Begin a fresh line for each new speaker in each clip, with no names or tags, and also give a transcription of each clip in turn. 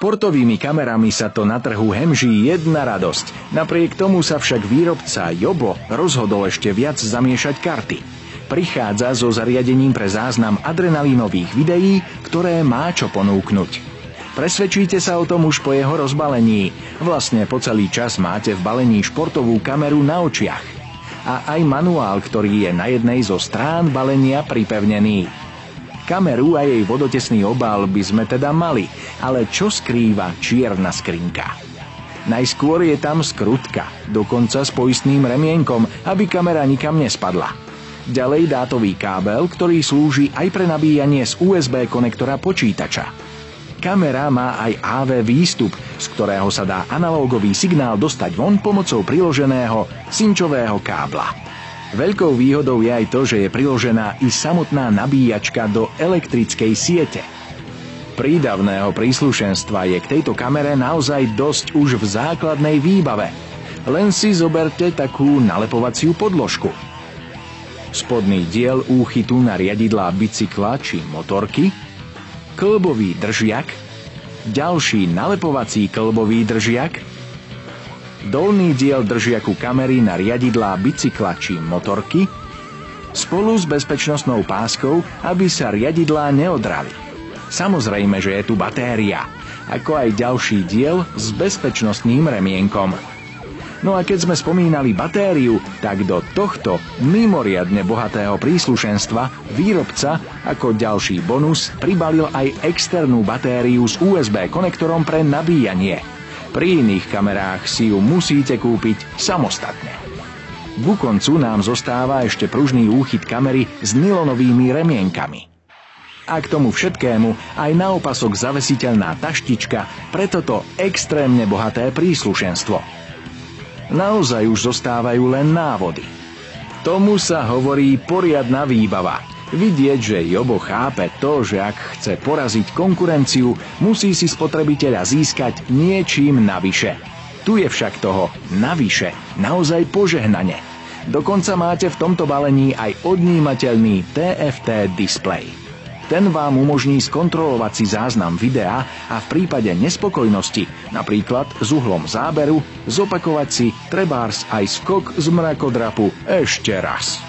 športovými kamerami sa to na trhu hemží jedna radosť. Napriek tomu sa však výrobca Jobo rozhodol ešte viac zamiešať karty. Prichádza so zariadením pre záznam adrenalínových videí, ktoré má čo ponúknuť. Presvedčíte sa o tom už po jeho rozbalení. Vlastne po celý čas máte v balení športovú kameru na očiach. A aj manuál, ktorý je na jednej zo strán balenia pripevnený. Kameru a jej vodotesný obal by sme teda mali, ale čo skrýva čierna skrinka? Najskôr je tam skrutka, dokonca s poistným remienkom, aby kamera nikam nespadla. Ďalej dátový kábel, ktorý slúži aj pre nabíjanie z USB konektora počítača. Kamera má aj AV výstup, z ktorého sa dá analógový signál dostať von pomocou priloženého synčového kábla. Veľkou výhodou je aj to, že je priložená i samotná nabíjačka do elektrickej siete. Prídavného príslušenstva je k tejto kamere naozaj dosť už v základnej výbave. Len si zoberte takú nalepovaciu podložku. Spodný diel úchytu na riadidlá bicykla či motorky, kĺbový držiak, ďalší nalepovací kĺbový držiak, dolný diel držiaku kamery na riadidlá bicykla či motorky, spolu s bezpečnostnou páskou, aby sa riadidlá neodrali. Samozrejme, že je tu batéria, ako aj ďalší diel s bezpečnostným remienkom. No a keď sme spomínali batériu, tak do tohto mimoriadne bohatého príslušenstva výrobca ako ďalší bonus pribalil aj externú batériu s USB konektorom pre nabíjanie. Pri iných kamerách si ju musíte kúpiť samostatne. Ku koncu nám zostáva ešte pružný úchyt kamery s nylonovými remienkami. A k tomu všetkému aj na opasok zavesiteľná taštička pre toto extrémne bohaté príslušenstvo. Naozaj už zostávajú len návody. Tomu sa hovorí poriadna výbava. Vidieť, že Jobo chápe to, že ak chce poraziť konkurenciu, musí si spotrebiteľa získať niečím navyše. Tu je však toho navyše naozaj požehnane. Dokonca máte v tomto balení aj odnímateľný TFT displej. Ten vám umožní skontrolovať si záznam videa a v prípade nespokojnosti, napríklad s uhlom záberu, zopakovať si trebárs aj skok z mrakodrapu ešte raz.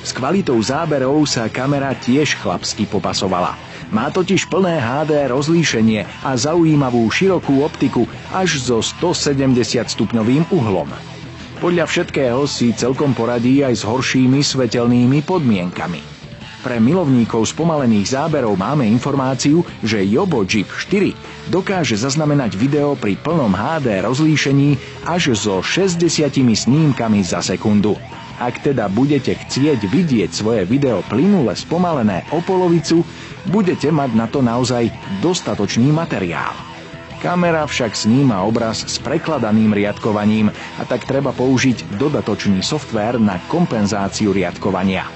S kvalitou záberov sa kamera tiež chlapsky popasovala. Má totiž plné HD rozlíšenie a zaujímavú širokú optiku až so 170-stupňovým uhlom. Podľa všetkého si celkom poradí aj s horšími svetelnými podmienkami. Pre milovníkov spomalených záberov máme informáciu, že Jobo Jeep 4 dokáže zaznamenať video pri plnom HD rozlíšení až so 60 snímkami za sekundu. Ak teda budete chcieť vidieť svoje video plynule spomalené o polovicu, budete mať na to naozaj dostatočný materiál. Kamera však sníma obraz s prekladaným riadkovaním a tak treba použiť dodatočný softvér na kompenzáciu riadkovania.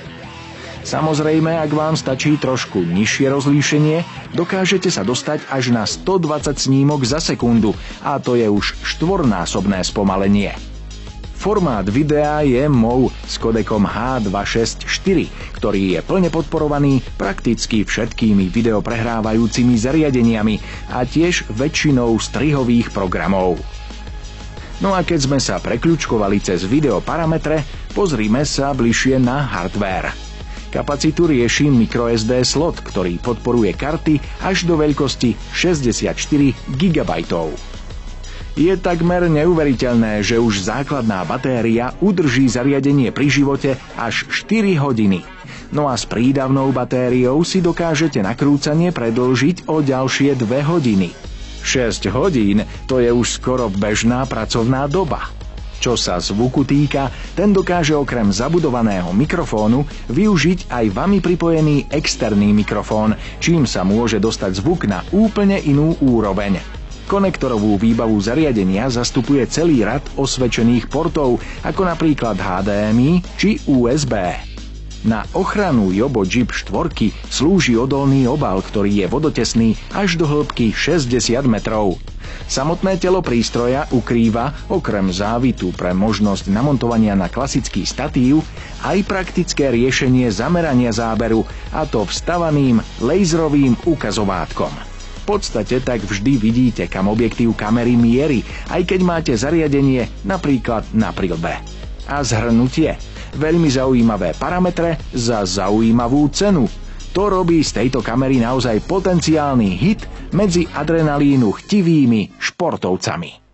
Samozrejme, ak vám stačí trošku nižšie rozlíšenie, dokážete sa dostať až na 120 snímok za sekundu a to je už štvornásobné spomalenie. Formát videa je MOV s kodekom H264, ktorý je plne podporovaný prakticky všetkými videoprehrávajúcimi zariadeniami a tiež väčšinou strihových programov. No a keď sme sa prekľučkovali cez videoparametre, pozrime sa bližšie na hardware. Kapacitu rieši microSD slot, ktorý podporuje karty až do veľkosti 64 GB. Je takmer neuveriteľné, že už základná batéria udrží zariadenie pri živote až 4 hodiny. No a s prídavnou batériou si dokážete nakrúcanie predĺžiť o ďalšie 2 hodiny. 6 hodín to je už skoro bežná pracovná doba. Čo sa zvuku týka, ten dokáže okrem zabudovaného mikrofónu využiť aj vami pripojený externý mikrofón, čím sa môže dostať zvuk na úplne inú úroveň. Konektorovú výbavu zariadenia zastupuje celý rad osvedčených portov, ako napríklad HDMI či USB. Na ochranu Jobo Jeep 4 slúži odolný obal, ktorý je vodotesný až do hĺbky 60 metrov. Samotné telo prístroja ukrýva, okrem závitu pre možnosť namontovania na klasický statív, aj praktické riešenie zamerania záberu, a to vstavaným laserovým ukazovátkom. podstate tak vždy vidíte, kam objektív kamery mierí, aj keď máte zariadenie napríklad na prilbe. A zhrnutie. Veľmi zaujímavé parametre za zaujímavú cenu. To robí z tejto kamery naozaj potenciálny hit medzi adrenalínu chtivými športovcami.